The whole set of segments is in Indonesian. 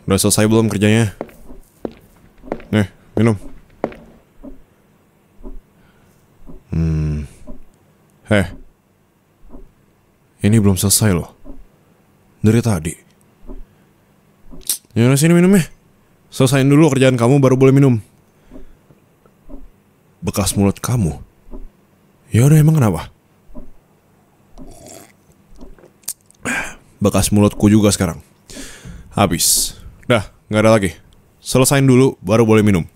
Udah selesai belum kerjanya? Nih, minum. Heh, ini belum selesai loh. Dari tadi. Yaudah sini minumnya. Selesain dulu kerjaan kamu baru boleh minum. Bekas mulut kamu. Yaudah emang kenapa? Bekas mulutku juga sekarang. Habis. Dah, gak ada lagi. Selesain dulu baru boleh minum.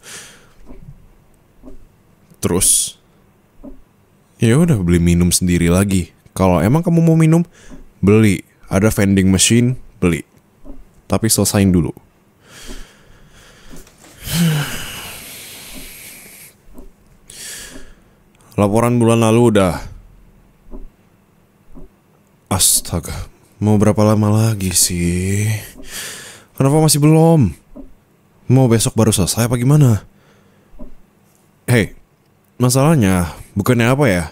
Terus ya udah beli minum sendiri lagi. Kalau emang kamu mau minum, beli. Ada vending machine, beli. Tapi selesain dulu. Laporan bulan lalu udah. Astaga, mau berapa lama lagi sih? Kenapa masih belum? Mau besok baru selesai apa gimana? Hey, masalahnya bukannya apa ya?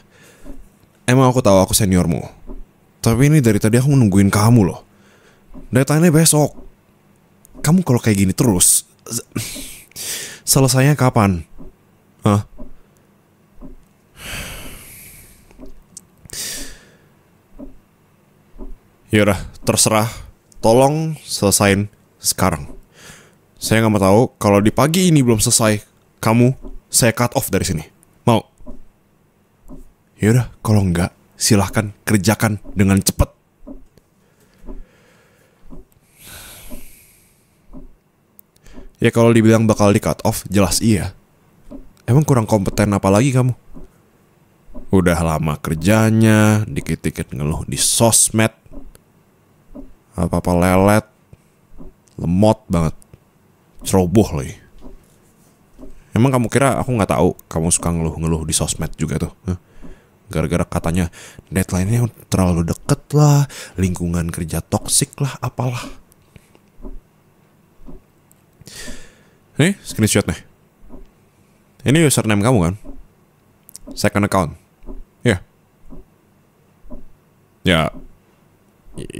Emang aku tahu aku seniormu. Tapi ini dari tadi aku nungguin kamu loh. Deadline-nya besok. Kamu kalau kayak gini terus, selesainya kapan? Hah? Yaudah, terserah. Tolong selesain sekarang. Saya nggak mau tahu kalau di pagi ini belum selesai. Kamu, saya cut off dari sini. Mau? Yaudah, kalau enggak, silahkan kerjakan dengan cepat. Ya kalau dibilang bakal di cut off, jelas iya. Emang kurang kompeten apa lagi kamu? Udah lama kerjanya, dikit-dikit ngeluh di sosmed. Apa-apa lelet. Lemot banget. Ceroboh lagi. Emang kamu kira aku gak tahu kamu suka ngeluh-ngeluh di sosmed juga tuh? Huh? Gara-gara katanya deadline-nya terlalu deket lah, lingkungan kerja toksik lah, apalah. Nih, screenshot nih. Ini username kamu kan? Second account. Ya. Ya.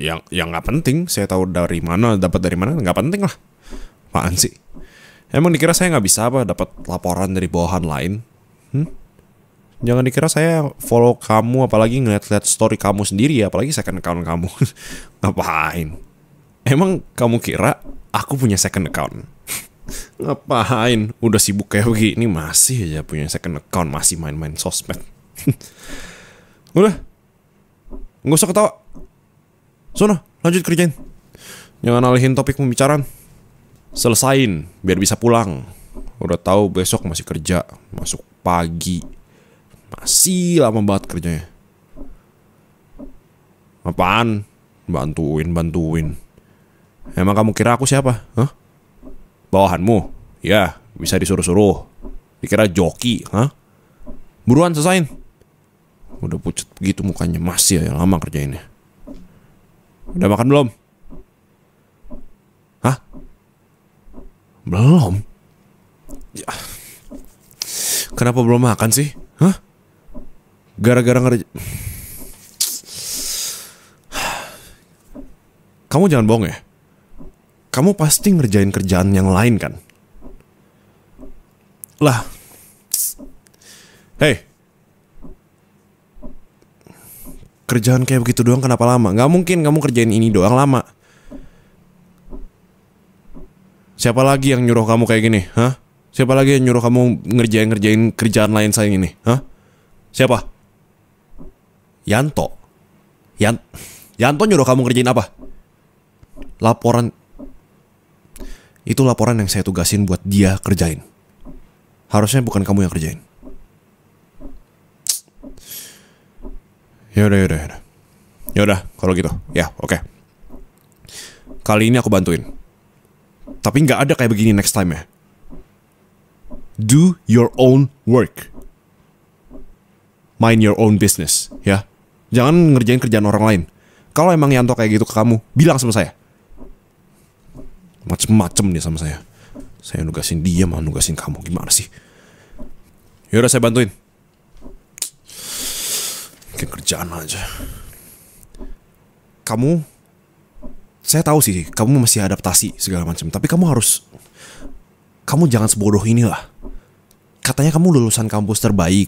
Yang nggak penting. Saya tahu dari mana, dapat dari mana, nggak penting lah. Apaan sih? Emang dikira saya nggak bisa apa dapat laporan dari bawahan lain? Jangan dikira saya follow kamu, apalagi ngeliat-liat story kamu sendiri, apalagi second account kamu. Ngapain? Emang kamu kira aku punya second account? Ngapain? Udah sibuk kayak begini masih aja punya second account, masih main-main sosmed. Udah, nggak usah ketawa. Sono, lanjut kerjain. Jangan alihin topik pembicaraan. Selesain, biar bisa pulang. Udah tahu besok masih kerja, masuk pagi. Masih lama banget kerjanya. Apaan? Bantuin. Emang kamu kira aku siapa? Hah? Bawahanmu? Ya, bisa disuruh-suruh. Dikira joki, hah? Buruan selesain. Udah pucet begitu mukanya, masih ya lama kerjainnya. Udah makan belum? Hah? Belum? Ya. Kenapa belum makan sih? Hah? Gara-gara Kamu jangan bohong ya. Kamu pasti ngerjain kerjaan yang lain kan? Lah. Hei. Kerjaan kayak begitu doang kenapa lama? Gak mungkin kamu kerjain ini doang lama. Siapa lagi yang nyuruh kamu kayak gini? Hah? Siapa lagi yang nyuruh kamu ngerjain kerjaan lain saya ini? Hah? Siapa? Yanto. Yanto nyuruh kamu ngerjain apa? Laporan. Itu laporan yang saya tugasin buat dia kerjain. Harusnya bukan kamu yang kerjain. Yaudah, kalau gitu. Ya, oke. Kali ini aku bantuin. Tapi gak ada kayak begini next time ya. Do your own work. Mind your own business, ya. Jangan ngerjain kerjaan orang lain. Kalau emang Yanto kayak gitu ke kamu, bilang sama saya. Macem-macem dia sama saya. Saya nugasin dia, malah nugasin kamu. Gimana sih? Yaudah, saya bantuin. Bikin kerjaan aja. Kamu saya tahu sih kamu masih adaptasi segala macam, tapi kamu jangan sebodoh ini lah. Katanya kamu lulusan kampus terbaik,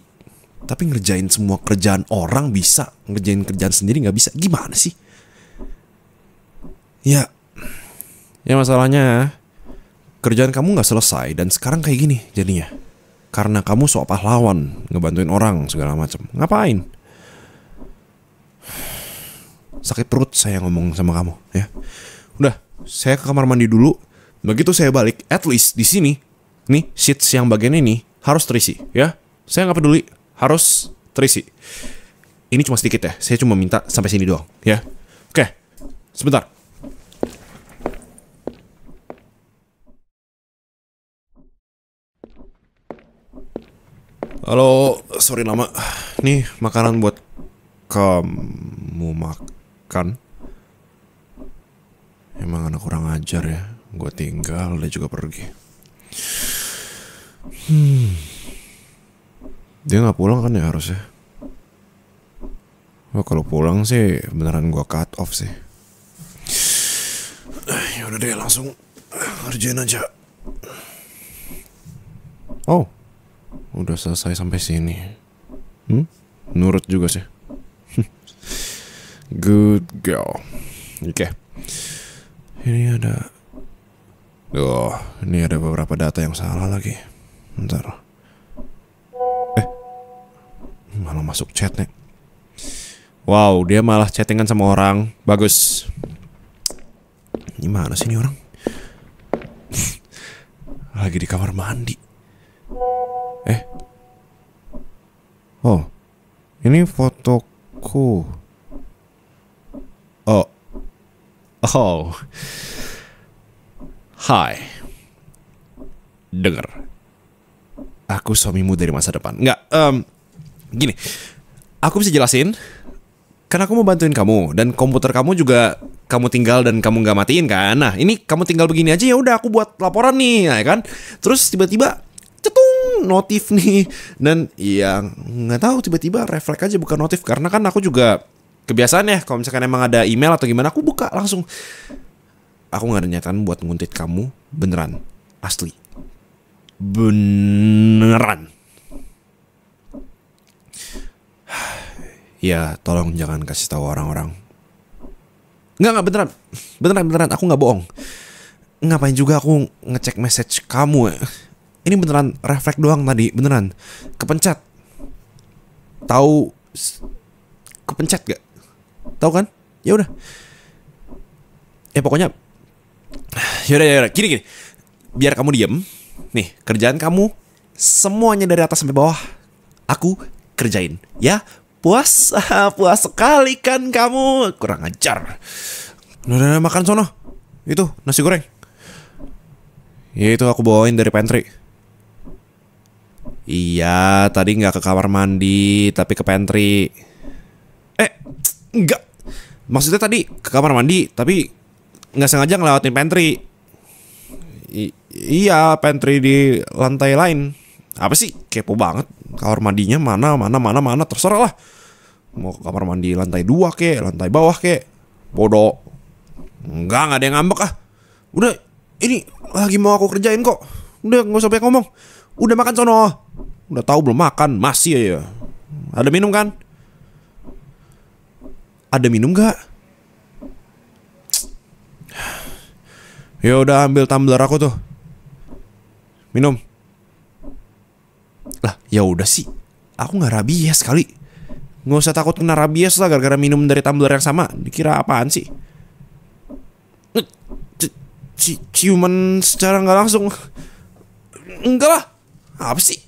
tapi ngerjain semua kerjaan orang bisa, ngerjain kerjaan sendiri nggak bisa. Gimana sih? Ya masalahnya kerjaan kamu nggak selesai dan sekarang kayak gini jadinya. Karena kamu sok pahlawan, ngebantuin orang segala macam. Ngapain? Sakit perut saya ngomong sama kamu, ya. Udah, saya ke kamar mandi dulu. Begitu saya balik, at least di sini, nih sheets yang bagian ini harus terisi, ya. Saya nggak peduli, harus terisi. Ini cuma sedikit ya, saya cuma minta sampai sini doang, ya. Oke, sebentar. Halo, sorry lama. Nih makanan buat kamu makan. Emang anak kurang ajar ya. Gue tinggal, dia juga pergi. Dia gak pulang kan ya harusnya. Oh, kalau pulang sih beneran gue cut off sih. Ya udah deh, langsung kerjain aja. Oh, udah selesai sampai sini. Nurut juga sih. Good girl. Oke. Ini ada beberapa data yang salah lagi. Bentar. Malah masuk chat nih. Wow, dia malah chattingan sama orang. Bagus. Gimana sih ini orang? Lagi di kamar mandi. Oh, ini fotoku. Oh. Hai. Dengar. Aku suamimu dari masa depan. Enggak, gini. Aku bisa jelasin. Kan aku mau bantuin kamu. Dan komputer kamu juga kamu tinggal dan kamu gak matiin kan. Nah, ini kamu tinggal begini aja, ya udah aku buat laporan nih, ya kan. Terus tiba-tiba cetung notif nih. Dan ya gak tahu, tiba-tiba refleks aja buka notif. Karena kan aku juga kebiasaan ya, kalau misalkan emang ada email atau gimana, aku buka langsung. Aku gak ada niatan buat nguntit kamu. Beneran. Asli. Beneran. Ya tolong jangan kasih tahu orang-orang. Enggak, beneran. Aku gak bohong. Ngapain juga aku ngecek message kamu ya. Ini beneran refleks doang tadi. Beneran. Kepencet. Tahu kepencet gak? Tahu kan? Ya udah. Pokoknya Yaudah, gini. Biar kamu diem. Nih, kerjaan kamu semuanya dari atas sampai bawah aku kerjain. Ya, puas sekali kan kamu. Kurang ajar. Udah makan sono. Itu, nasi goreng. Ya itu aku bawain dari pantry. Iya, tadi gak ke kamar mandi, tapi ke pantry. Enggak. Maksudnya tadi ke kamar mandi, tapi nggak sengaja ngelewatin pantry. Iya, pantry di lantai lain. Apa sih? Kepo banget. Kamar mandinya mana, terserah lah. Mau ke kamar mandi lantai 2 kek, lantai bawah kek. Bodoh. Enggak ada yang ngambek ah. Udah, ini lagi mau aku kerjain kok. Udah, nggak usah banyak ngomong. Udah makan sono. Udah tahu belum makan, masih aja. Ada minum kan? Ada minum gak? Ya udah, ambil tumbler aku tuh. Minum. Lah, ya udah sih. Aku nggak rabies kali. Nggak usah takut kena rabies lah gara-gara minum dari tumbler yang sama. Dikira apaan sih? Ciuman secara nggak langsung. Enggak lah. Apa sih?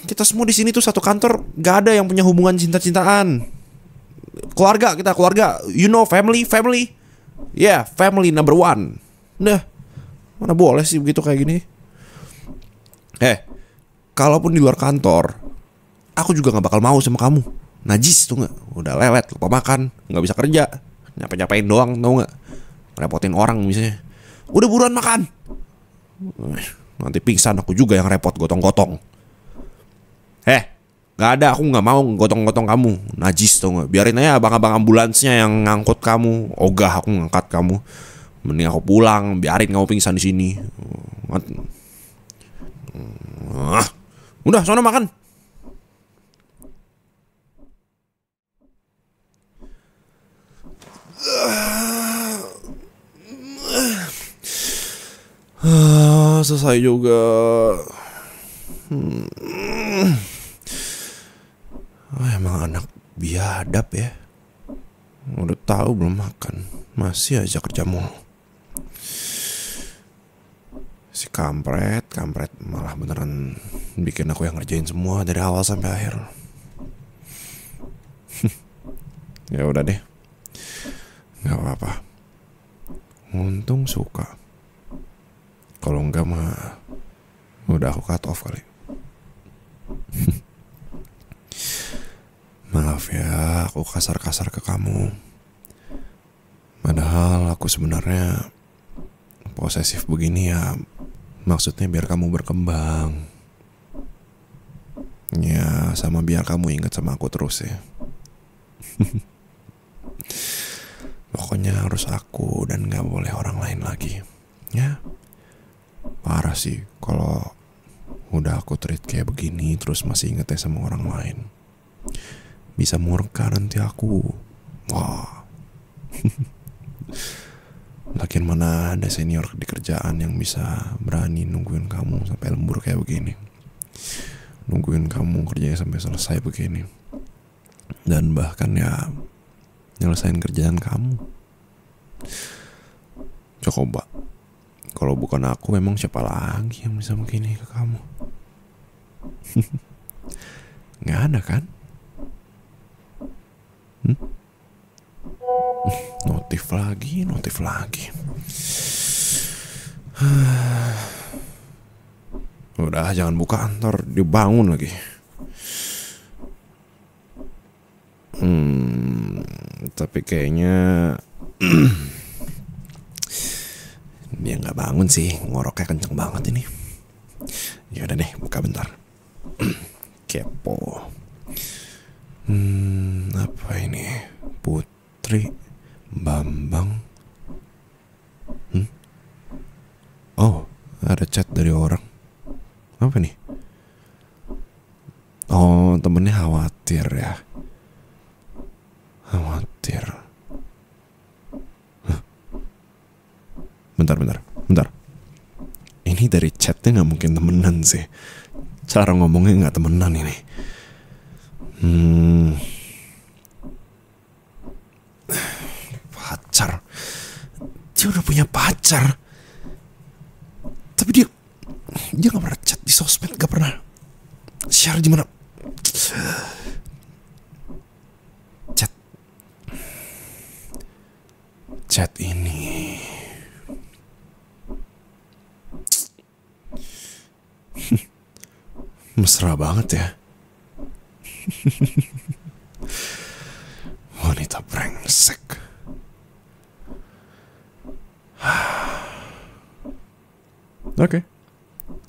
Kita semua di sini tuh satu kantor, gak ada yang punya hubungan cinta-cintaan. Keluarga kita, keluarga. You know, family. Yeah, family number one. Nah, mana boleh sih begitu kayak gini. Kalaupun di luar kantor, aku juga gak bakal mau sama kamu. Najis tuh gak? Udah lelet, lupa makan, gak bisa kerja, nyapain doang tau gak? Repotin orang misalnya. Udah buruan makan. Nanti pingsan aku juga yang repot gotong-gotong. Gak ada, aku nggak mau gotong-gotong kamu. Najis tau gak. Biarin aja abang-abang ambulansnya yang ngangkut kamu. Ogah aku ngangkat kamu. Mending aku pulang, biarin kamu pingsan di sini. Udah, sono makan. Selesai juga. Emang anak biadab ya. Udah tahu belum makan, masih aja kerja mulu. Si kampret malah beneran bikin aku yang ngerjain semua dari awal sampai akhir. Ya udah deh, nggak apa-apa. Untung suka. Kalau enggak mah udah aku cut off kali. Maaf ya, aku kasar-kasar ke kamu. Padahal aku sebenarnya posesif begini ya, maksudnya biar kamu berkembang. Ya, sama biar kamu ingat sama aku terus ya. Pokoknya harus aku dan gak boleh orang lain lagi. Ya, parah sih kalau udah aku treat kayak begini terus masih ingetnya sama orang lain. Bisa murka nanti aku. Wah. Lagian mana ada senior di kerjaan yang bisa berani nungguin kamu sampai lembur kayak begini. Nungguin kamu kerjanya sampai selesai begini. Dan bahkan ya nyelesain kerjaan kamu. Coba, kalau bukan aku memang siapa lagi yang bisa begini ke kamu? Nggak ada kan? Notif lagi. Udah, jangan buka, ntar dibangun lagi. Tapi kayaknya dia nggak bangun sih, ngoroknya kenceng banget ini. Ya udah deh, buka bentar. Kepo. Apa ini? Putri Bambang. Oh, ada chat dari orang. Apa nih? Oh, temennya khawatir ya. Khawatir. Bentar. Ini dari chatnya nggak mungkin temenan sih. Cara ngomongnya nggak temenan ini. Pacar. Dia udah punya pacar. Tapi dia gak pernah chat di sosmed, gak pernah share di mana. Chat ini mesra banget ya. Wanita brengsek. Oke.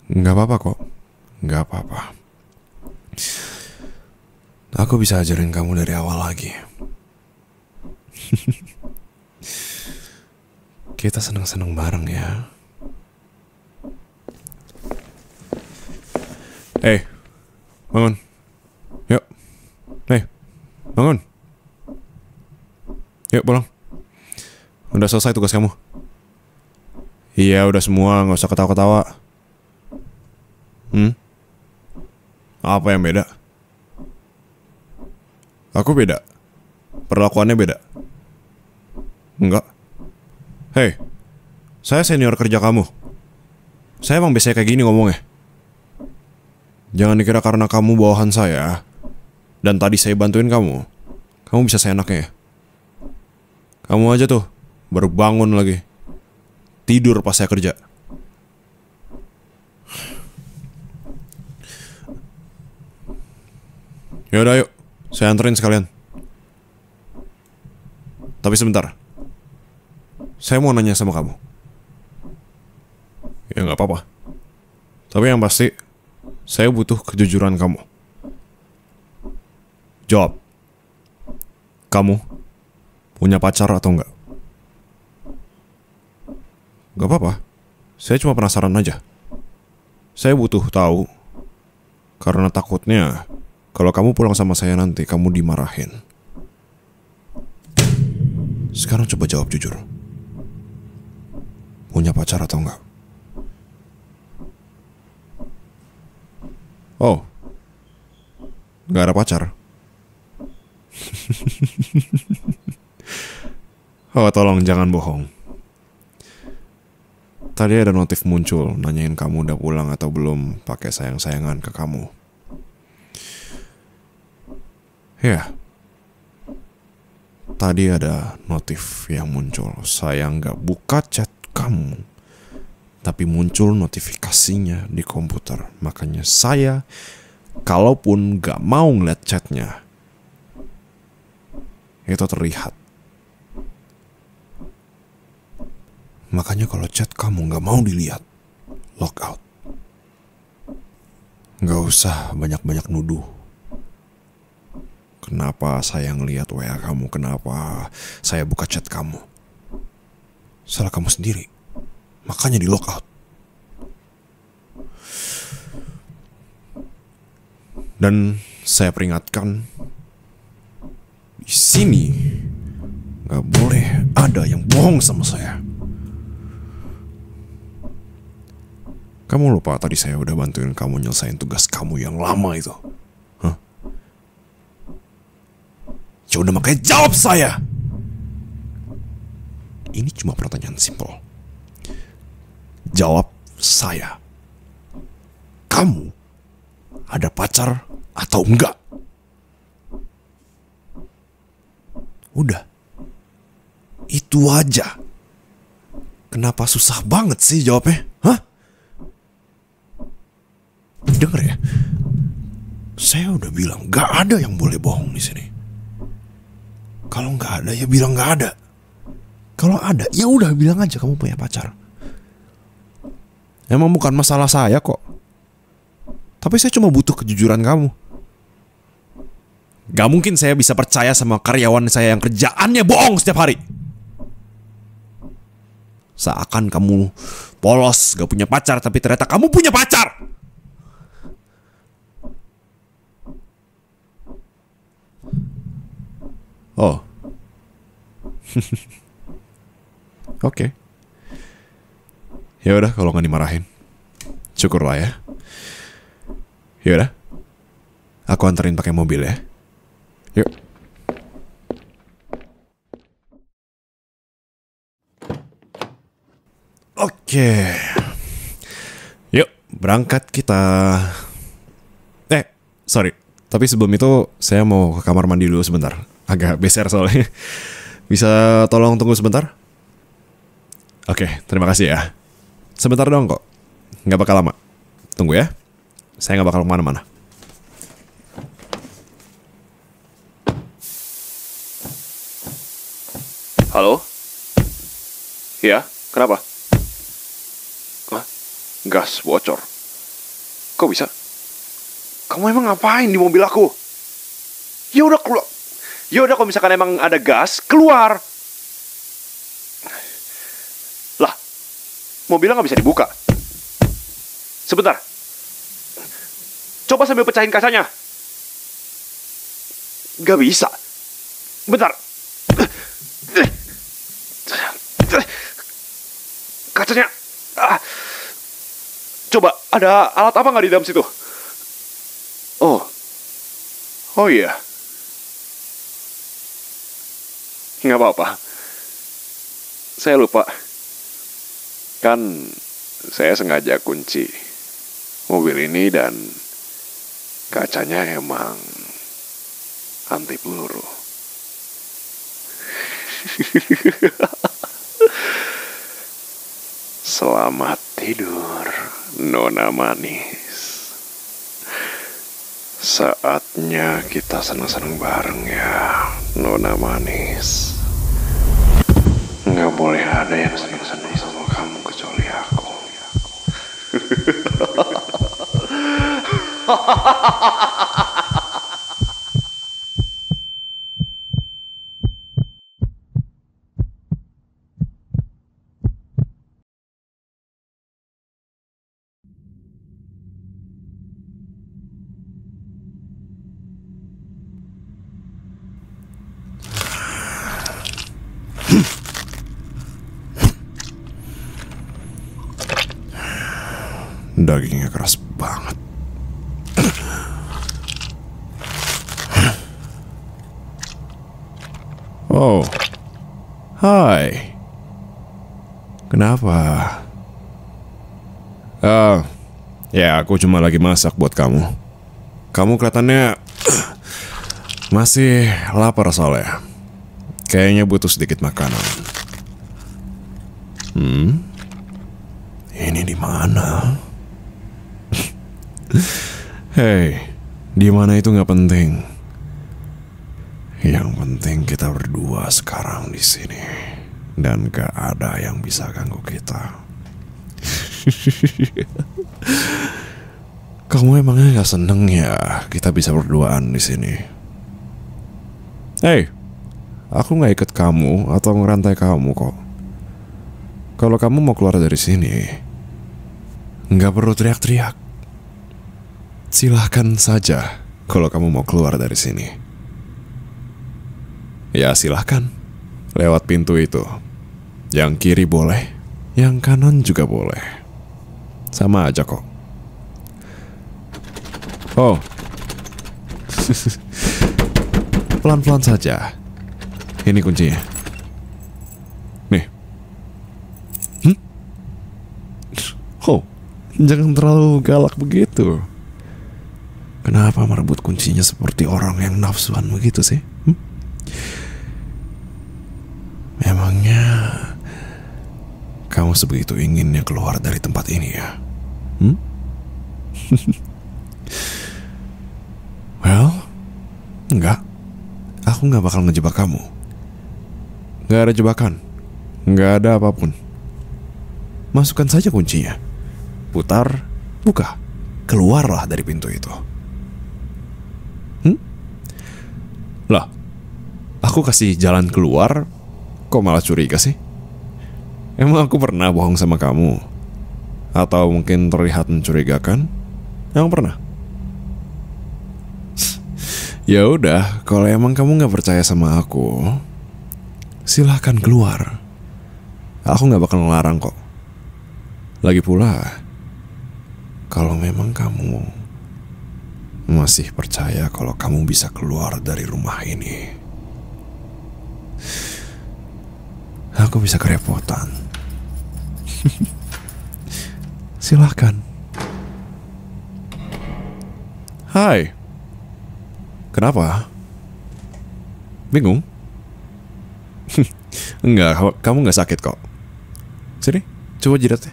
Nggak apa-apa kok. Nggak apa-apa. Aku bisa ajarin kamu dari awal lagi. Kita seneng-seneng bareng ya. Bangun. Yuk. Bangun. Yuk pulang. Udah selesai tugas kamu. Iya, udah semua, nggak usah ketawa-ketawa. Apa yang beda? Aku beda. Perlakuannya beda. Enggak. Hei, saya senior kerja kamu. Saya emang biasanya kayak gini ngomongnya. Jangan dikira karena kamu bawahan saya dan tadi saya bantuin kamu bisa seenaknya ya. Kamu aja tuh baru bangun lagi, tidur pas saya kerja. Yaudah yuk, saya anterin sekalian. Tapi sebentar, saya mau nanya sama kamu. Ya gak apa-apa. Tapi yang pasti saya butuh kejujuran kamu. Jawab. Kamu punya pacar atau enggak? Gak apa-apa. Saya cuma penasaran aja. Saya butuh tahu. Karena takutnya kalau kamu pulang sama saya nanti kamu dimarahin. Sekarang coba jawab jujur. Punya pacar atau enggak? Oh, gak ada pacar. Oh, tolong jangan bohong. Tadi ada notif muncul nanyain kamu udah pulang atau belum, pakai sayang-sayangan ke kamu. Ya, tadi ada notif yang muncul. Saya nggak buka chat kamu, tapi muncul notifikasinya di komputer. Makanya saya, kalaupun nggak mau ngeliat chatnya, itu terlihat. Makanya kalau chat kamu nggak mau dilihat, log out. Nggak usah banyak-banyak nuduh. Kenapa saya ngelihat WA kamu? Kenapa saya buka chat kamu? Salah kamu sendiri. Makanya di log out. Dan saya peringatkan, di sini nggak boleh ada yang bohong sama saya. Kamu lupa tadi saya udah bantuin kamu nyelesain tugas kamu yang lama itu? Hah? Ya udah, makanya jawab saya. Ini cuma pertanyaan simpel. Jawab saya. Kamu ada pacar atau enggak? Udah. Itu aja. Kenapa susah banget sih jawabnya? Hah? Dengar ya. Saya udah bilang gak ada yang boleh bohong di sini. Kalau gak ada ya bilang gak ada. Kalau ada ya udah bilang aja kamu punya pacar. Emang bukan masalah saya kok. Tapi saya cuma butuh kejujuran kamu. Gak mungkin saya bisa percaya sama karyawan saya yang kerjaannya bohong setiap hari. Seakan kamu polos, gak punya pacar, tapi ternyata kamu punya pacar. Oh. Oke. Ya udah, kalau nggak dimarahin, syukurlah ya. Ya udah, aku anterin pakai mobil ya. Yuk. Oke. Yuk, berangkat kita. Sorry. Tapi sebelum itu saya mau ke kamar mandi dulu sebentar. Agak beser soalnya. Bisa tolong tunggu sebentar? Oke, terima kasih ya. Sebentar doang kok. Nggak bakal lama. Tunggu ya. Saya nggak bakal kemana-mana. Halo? Iya, kenapa? Hah? Gas bocor. Kok bisa? Kamu emang ngapain di mobil aku? Ya udah keluar. Ya udah, kalau misalkan emang ada gas, keluar. Lah, mobilnya nggak bisa dibuka. Sebentar. Coba sambil pecahin kacanya. Nggak bisa. Bentar. Kacanya. Coba, ada alat apa nggak di dalam situ? Oh iya. Nggak apa-apa. Saya lupa. Kan saya sengaja kunci mobil ini dan kacanya emang anti peluru. Selamat tidur, Nona Manis. Saatnya kita senang-senang bareng ya, Nona Manis. Nggak boleh ada yang senang-senang sama kamu kecuali aku. Dagingnya keras banget. Oh, hai. Kenapa? Ya aku cuma lagi masak buat kamu. Kamu kelihatannya masih lapar soalnya. Kayaknya butuh sedikit makanan. Ini di mana? Hei, di mana itu nggak penting. Yang penting kita berdua sekarang di sini dan gak ada yang bisa ganggu kita. Kamu emangnya nggak seneng ya kita bisa berduaan di sini? Hei, aku nggak ikut kamu atau ngerantai kamu kok. Kalau kamu mau keluar dari sini, nggak perlu teriak-teriak. Silahkan saja kalau kamu mau keluar dari sini. Ya silahkan, lewat pintu itu. Yang kiri boleh, yang kanan juga boleh. Sama aja kok. Oh, pelan-pelan saja. Ini kuncinya. Nih. Oh, jangan terlalu galak begitu. Kenapa merebut kuncinya seperti orang yang nafsuan begitu sih? Emangnya kamu sebegitu inginnya keluar dari tempat ini ya? Well, enggak. Aku nggak bakal ngejebak kamu. Nggak ada jebakan. Nggak ada apapun. Masukkan saja kuncinya. Putar, buka. Keluarlah dari pintu itu. Lah, aku kasih jalan keluar, kok malah curiga sih? Emang aku pernah bohong sama kamu? Atau mungkin terlihat mencurigakan? Emang pernah? Ya udah, kalau emang kamu nggak percaya sama aku, silahkan keluar. Aku nggak bakal ngelarang kok. Lagi pula, kalau memang kamu masih percaya kalau kamu bisa keluar dari rumah ini, aku bisa kerepotan. Silahkan. Hai. Kenapa? Bingung? Enggak, kamu nggak sakit kok. Sini, coba jidatnya.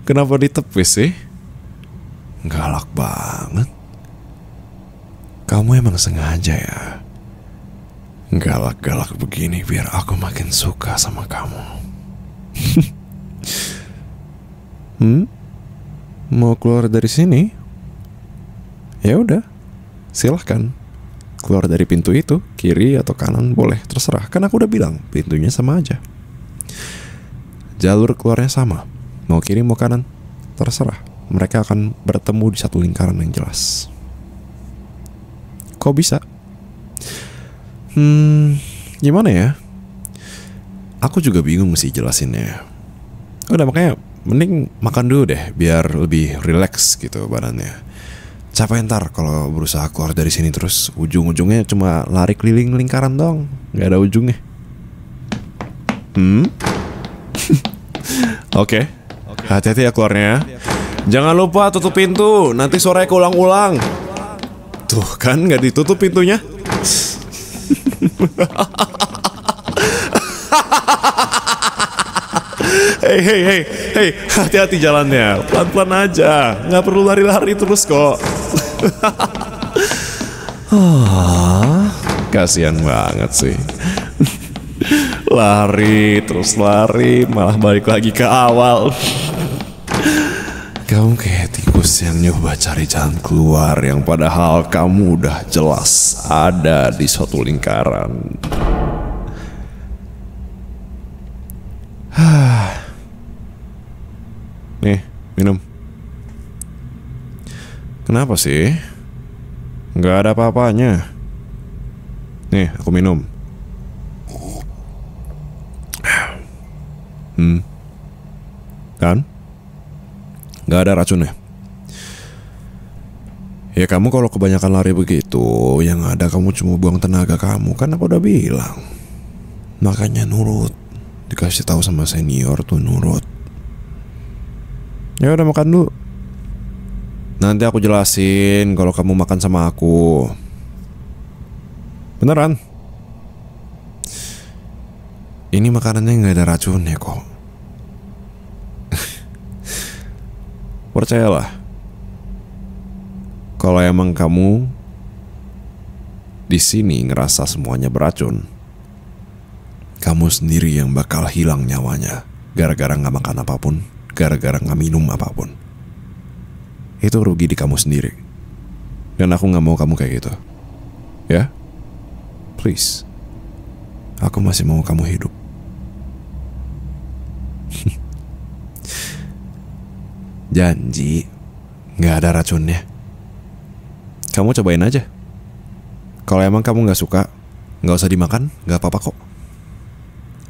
Kenapa ditepis sih? Galak banget. Kamu emang sengaja ya galak-galak begini biar aku makin suka sama kamu. Mau keluar dari sini? Ya udah, silahkan. Keluar dari pintu itu, kiri atau kanan boleh, terserah. Kan aku udah bilang, pintunya sama aja. Jalur keluarnya sama. Mau kiri mau kanan, terserah. Mereka akan bertemu di satu lingkaran yang jelas. Kok bisa? Gimana ya? Aku juga bingung mesti jelasinnya. Udah makanya mending makan dulu deh, biar lebih rileks gitu badannya. Capek ntar kalau berusaha keluar dari sini terus ujung-ujungnya cuma lari keliling lingkaran dong, nggak ada ujungnya. Oke. Hati-hati ya keluarnya. Jangan lupa tutup pintu, nanti suaranya keulang-ulang. Tuh kan nggak ditutup pintunya. Hei, hati-hati jalannya, pelan-pelan aja, nggak perlu lari-lari terus kok. Kasian banget sih. Lari, terus lari, malah balik lagi ke awal. Kamu kayak tikus yang nyoba cari jalan keluar yang padahal kamu udah jelas ada di suatu lingkaran. Nih, minum. Kenapa sih? Nggak ada apa-apanya. Nih, aku minum. Kan? Gak ada racunnya. Ya kamu kalau kebanyakan lari begitu, yang ada kamu cuma buang tenaga kamu. Kan aku udah bilang. Makanya nurut. Dikasih tahu sama senior tuh nurut. Ya udah makan dulu. Nanti aku jelasin kalau kamu makan sama aku. Beneran. Ini makanannya nggak ada racunnya kok. Percayalah. Kalau emang kamu di sini ngerasa semuanya beracun, kamu sendiri yang bakal hilang nyawanya. Gara-gara nggak makan apapun, gara-gara nggak minum apapun. Itu rugi di kamu sendiri. Dan aku nggak mau kamu kayak gitu. Ya, please. Aku masih mau kamu hidup. Janji, nggak ada racunnya. Kamu cobain aja. Kalau emang kamu nggak suka, nggak usah dimakan, nggak apa-apa kok.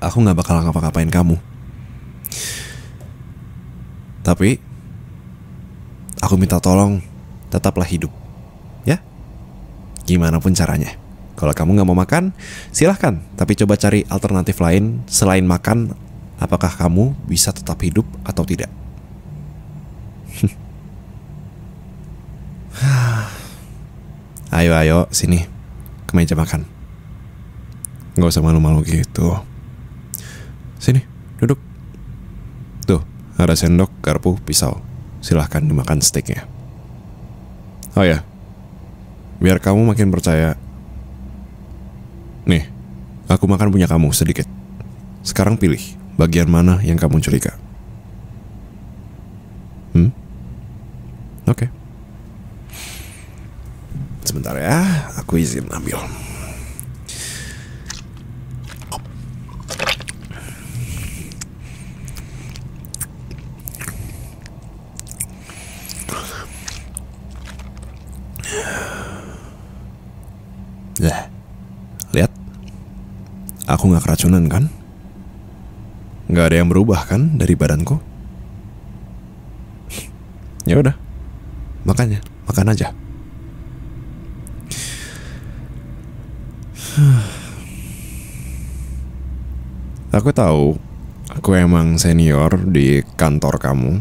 Aku nggak bakal ngapa-ngapain kamu. Tapi aku minta tolong, tetaplah hidup, ya. Gimana pun caranya. Kalau kamu nggak mau makan, silahkan. Tapi coba cari alternatif lain selain makan. Apakah kamu bisa tetap hidup atau tidak? Ayo, sini. Ke meja makan. Gak usah malu-malu gitu. Sini, duduk. Tuh, ada sendok, garpu, pisau. Silahkan dimakan steaknya. Oh ya, biar kamu makin percaya. Nih, aku makan punya kamu sedikit. Sekarang pilih, bagian mana yang kamu curiga? Oke. Sebentar ya, aku izin ambil. Lihat, aku nggak keracunan kan? Nggak ada yang berubah kan dari badanku? Ya udah, makan aja. Aku tahu, aku emang senior di kantor kamu.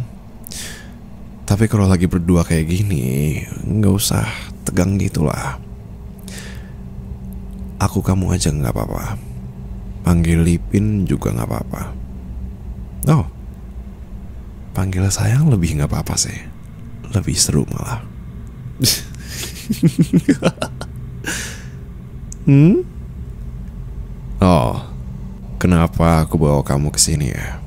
Tapi kalau lagi berdua kayak gini, nggak usah tegang gitulah. Aku kamu aja nggak apa-apa. Panggil Lipin juga nggak apa-apa. Oh, panggil sayang lebih nggak apa-apa sih. Lebih seru malah. Oh, kenapa aku bawa kamu ke sini ya?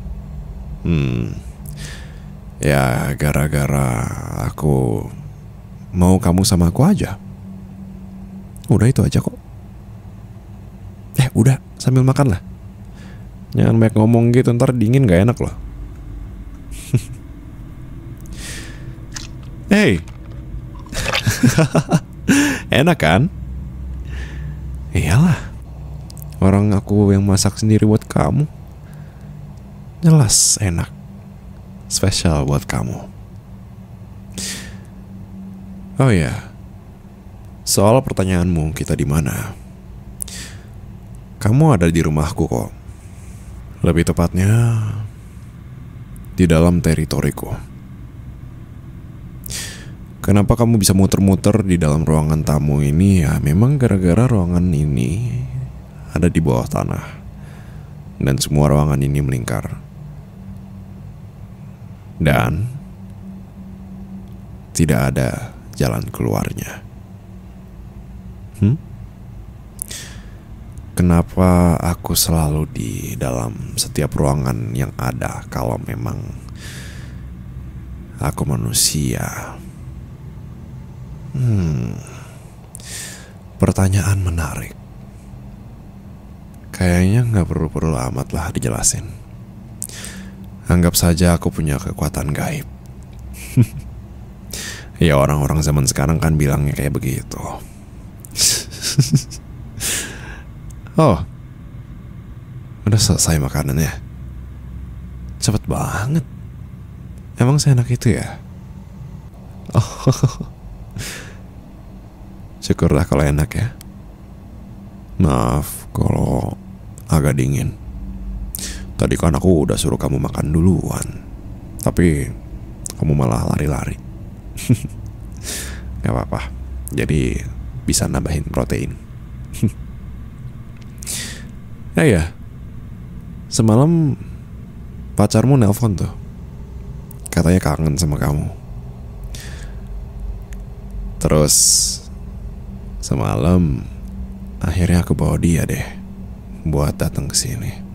Ya gara-gara aku mau kamu sama aku aja. Udah itu aja kok. Udah sambil makan lah. Jangan banyak ngomong gitu, ntar dingin gak enak loh. Hey. Enak kan? Iyalah. Orang aku yang masak sendiri buat kamu. Jelas enak. Spesial buat kamu. Oh ya. Soal pertanyaanmu, kita di mana? Kamu ada di rumahku kok. Lebih tepatnya di dalam teritoriku. Kenapa kamu bisa muter-muter di dalam ruangan tamu ini? Ya memang gara-gara ruangan ini ada di bawah tanah. Dan semua ruangan ini melingkar. Dan tidak ada jalan keluarnya. Kenapa aku selalu di dalam setiap ruangan yang ada kalau memang aku manusia? Pertanyaan menarik. Kayaknya gak perlu-perlu amat lah dijelasin. Anggap saja aku punya kekuatan gaib. Ya orang-orang zaman sekarang kan bilangnya kayak begitu. Oh, udah selesai makanannya. Cepet banget. Emang seenak itu ya? Oh, syukurlah kalau enak ya. Maaf kalau agak dingin. Tadi kan aku udah suruh kamu makan duluan, tapi kamu malah lari-lari. Gak apa-apa, jadi bisa nambahin protein. Ya, semalam pacarmu nelpon tuh, katanya kangen sama kamu. Terus semalam akhirnya aku bawa dia deh buat datang ke sini.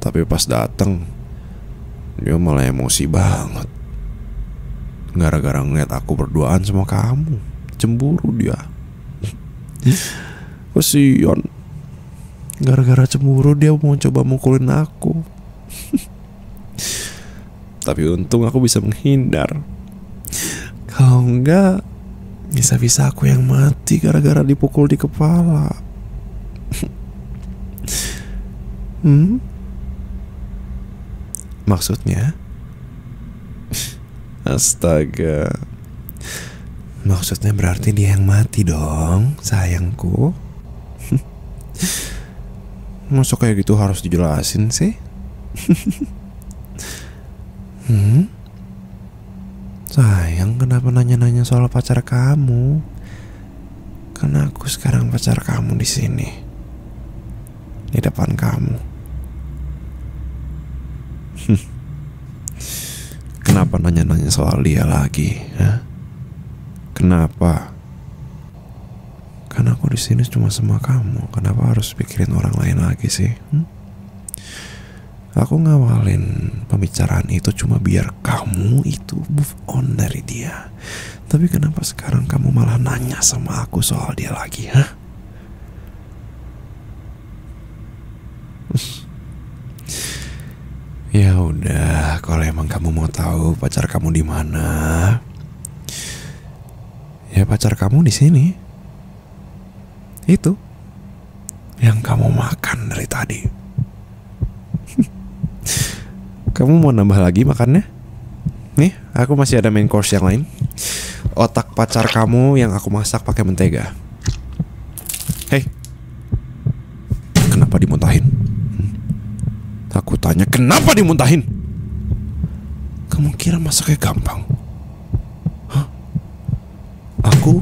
Tapi pas datang dia malah emosi banget. Gara-gara ngeliat aku berduaan sama kamu, cemburu dia. Kasian. Gara-gara cemburu dia mau coba mukulin aku. Tapi untung aku bisa menghindar. Kalau enggak, bisa-bisa aku yang mati gara-gara dipukul di kepala. Maksudnya? Astaga. Maksudnya berarti dia yang mati dong, sayangku. Masa kayak gitu harus dijelasin sih? Sayang, kenapa nanya-nanya soal pacar kamu? Karena aku sekarang pacar kamu di sini, di depan kamu. Kenapa nanya-nanya soal dia lagi? Hah? Kenapa? Karena aku di sini cuma sama kamu. Kenapa harus pikirin orang lain lagi sih? Aku ngawalin pembicaraan itu cuma biar kamu itu move on dari dia. Tapi kenapa sekarang kamu malah nanya sama aku soal dia lagi, hah? Ya udah, kalau emang kamu mau tahu pacar kamu di mana, ya pacar kamu di sini. Itu yang kamu makan dari tadi. Kamu mau nambah lagi makannya? Nih, aku masih ada main course yang lain. Otak pacar kamu yang aku masak pakai mentega. Hei, kenapa dimuntahin? Aku tanya, kenapa dimuntahin? Kamu kira masaknya gampang? Hah? Aku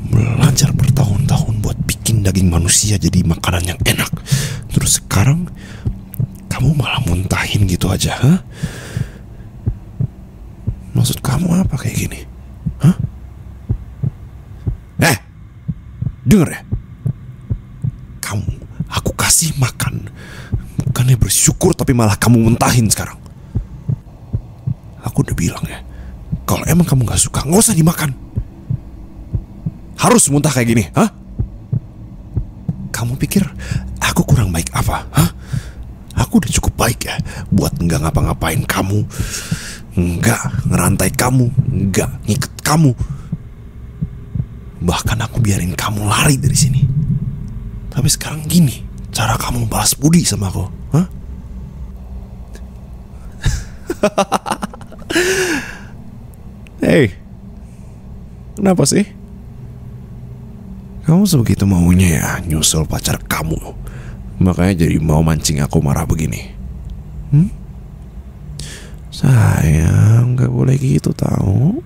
belajar bertahun-tahun buat bikin daging manusia jadi makanan yang enak. Terus sekarang kamu malah muntahin gitu aja, hah? Maksud kamu apa kayak gini? Hah? Denger ya? Aku kasih makan. Bukannya bersyukur tapi malah kamu muntahin sekarang. Aku udah bilang ya, kalau emang kamu gak suka, gak usah dimakan. Harus muntah kayak gini, hah? Kamu pikir aku kurang baik apa, hah? Aku udah cukup baik ya buat nggak ngapa-ngapain kamu, nggak ngerantai kamu, nggak ngikat kamu. Bahkan aku biarin kamu lari dari sini. Tapi sekarang gini cara kamu balas budi sama aku, hah? Hey, kenapa sih? Kamu sebegitu maunya ya nyusul pacar kamu, makanya jadi mau mancing aku marah begini. Sayang, gak boleh gitu tahu.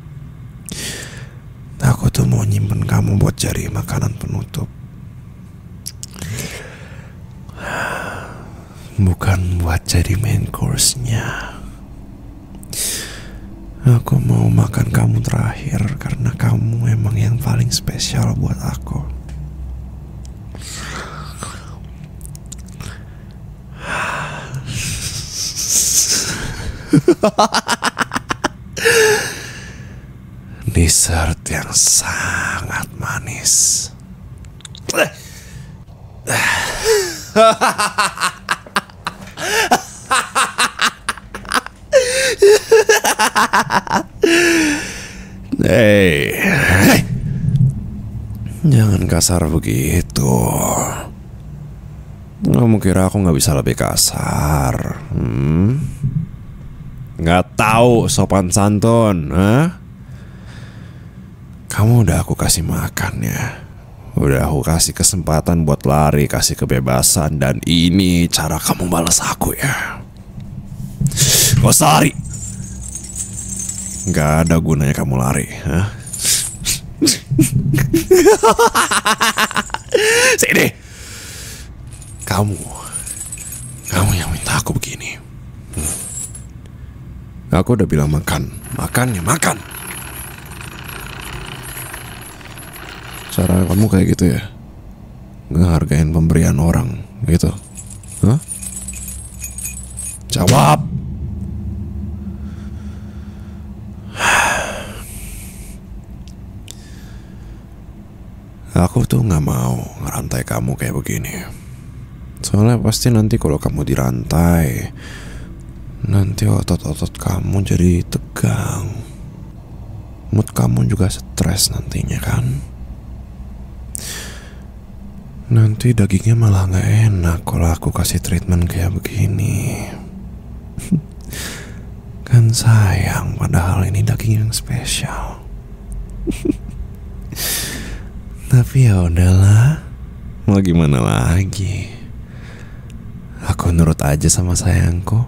Aku tuh mau nyimpen kamu buat cari makanan penutup, bukan buat jadi main course-nya. Aku mau makan kamu terakhir karena kamu emang yang paling spesial buat aku. Dessert yang sangat manis. Hey. Jangan kasar begitu. Kamu kira aku gak bisa lebih kasar? Gak tahu sopan santun, Kamu udah aku kasih makan ya. Udah aku kasih kesempatan buat lari, kasih kebebasan. Dan ini cara kamu balas aku ya. Gak usah lari. Gak ada gunanya kamu lari, Sini. Kamu yang minta aku begini. Aku udah bilang makan. Makan ya makan. Cara kamu kayak gitu ya? Nggak hargain pemberian orang gitu? Jawab. Aku tuh gak mau ngerantai kamu kayak begini. Soalnya pasti nanti kalau kamu dirantai, nanti otot-otot kamu jadi tegang. Mood kamu juga stres nantinya kan. Nanti dagingnya malah gak enak kalau aku kasih treatment kayak begini. Kan sayang, padahal ini daging yang spesial. Tapi ya udahlah, mau gimana lagi? Aku nurut aja sama sayangku.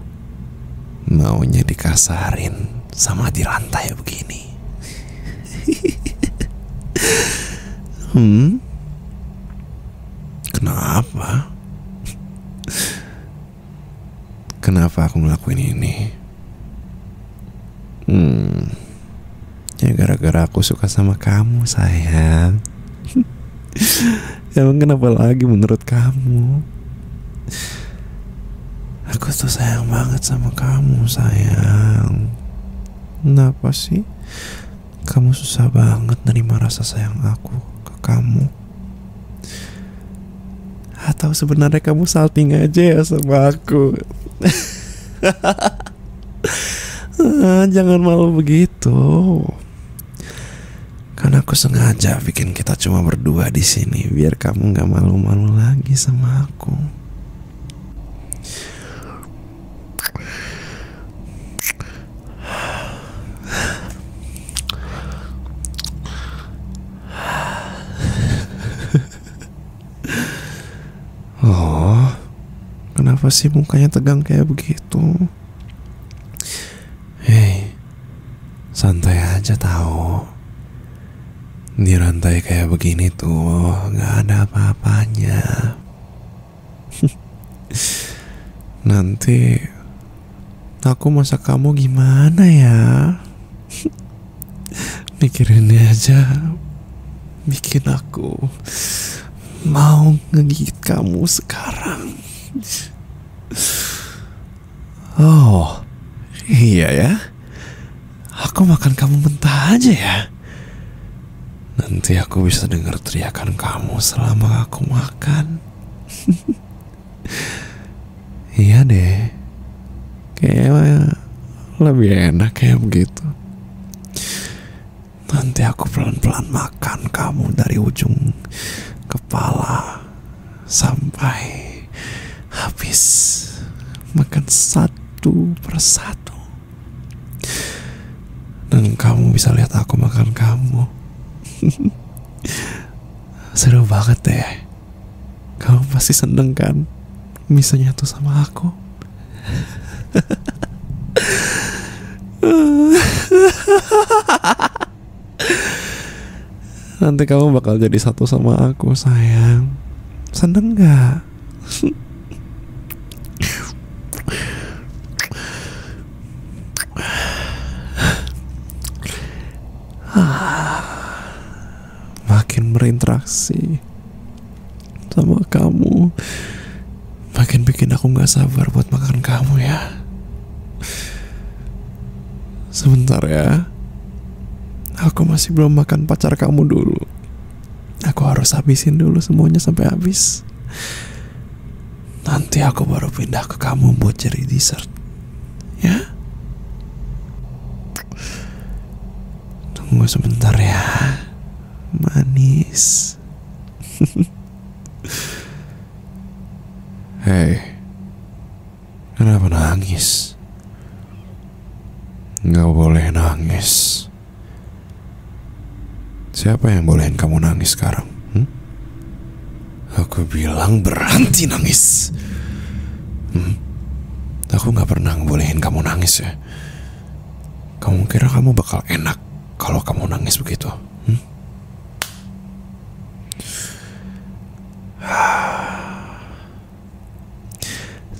Maunya dikasarin sama dirantai begini. Kenapa? Kenapa aku ngelakuin ini? Ya gara-gara aku suka sama kamu, sayang. Emang kenapa lagi menurut kamu? Aku tuh sayang banget sama kamu, sayang. Kenapa sih kamu susah banget nerima rasa sayang aku ke kamu? Atau sebenarnya kamu salting aja ya sama aku? Jangan malu begitu. Kan aku sengaja bikin kita cuma berdua di sini biar kamu nggak malu-malu lagi sama aku. Oh, kenapa sih mukanya tegang kayak begitu? Hei, santai aja tahu. Dirantai kayak begini tuh gak ada apa-apanya. Nanti aku masak kamu gimana ya? Mikirin aja bikin aku mau ngegigit kamu sekarang. Oh iya ya, aku makan kamu mentah aja ya. Nanti aku bisa dengar teriakan kamu selama aku makan. Iya deh, kayaknya lebih enak kayak begitu. Nanti aku pelan-pelan makan kamu dari ujung kepala sampai habis. Makan satu persatu. Dan kamu bisa lihat aku makan kamu. Seru banget deh. Kamu pasti seneng kan bisa nyatu sama aku. Nanti kamu bakal jadi satu sama aku, sayang. Seneng gak? Makin berinteraksi sama kamu, makin bikin aku gak sabar buat makan kamu ya. Sebentar ya, aku masih belum makan pacar kamu dulu. Aku harus habisin dulu semuanya sampai habis. Nanti aku baru pindah ke kamu buat jadi dessert. Ya? Tunggu sebentar ya, manis. Hei, kenapa nangis? Nggak boleh nangis. Siapa yang bolehin kamu nangis sekarang? Aku bilang berhenti nangis. Aku nggak pernah ngebolehin kamu nangis ya. Kamu kira kamu bakal enak kalau kamu nangis begitu?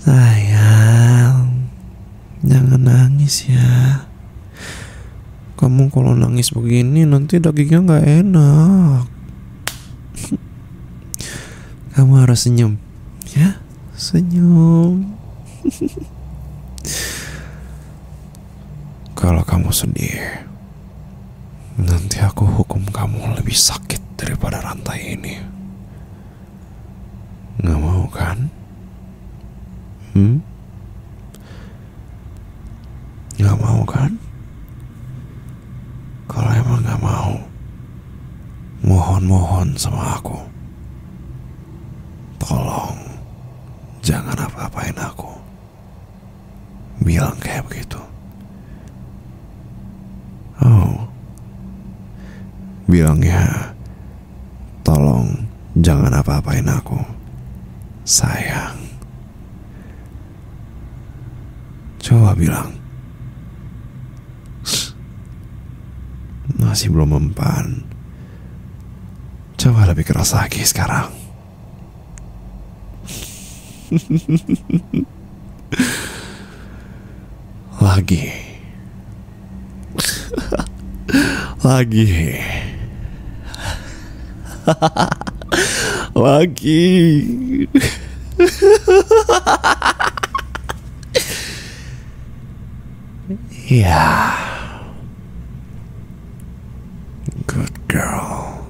Sayang, jangan nangis ya. Kamu kalau nangis begini nanti dagingnya nggak enak. Kamu harus senyum, ya, senyum. Kalau kamu sedih, nanti aku hukum kamu lebih sakit daripada rantai ini. Nggak mau kan? Nggak mau kan? Kalau emang nggak mau, mohon sama aku. Tolong, jangan apa-apain aku. Bilang kayak begitu. Oh, bilangnya, tolong jangan apa-apain aku, sayang. Coba bilang. Masih belum mempan. Coba lebih keras lagi sekarang. Lagi. Lagi. Lagi. Ya. Good girl.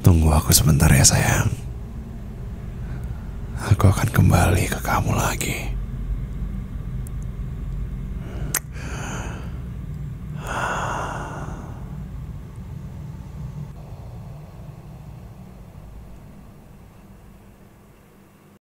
Tunggu aku sebentar ya sayang. Aku akan kembali ke kamu lagi.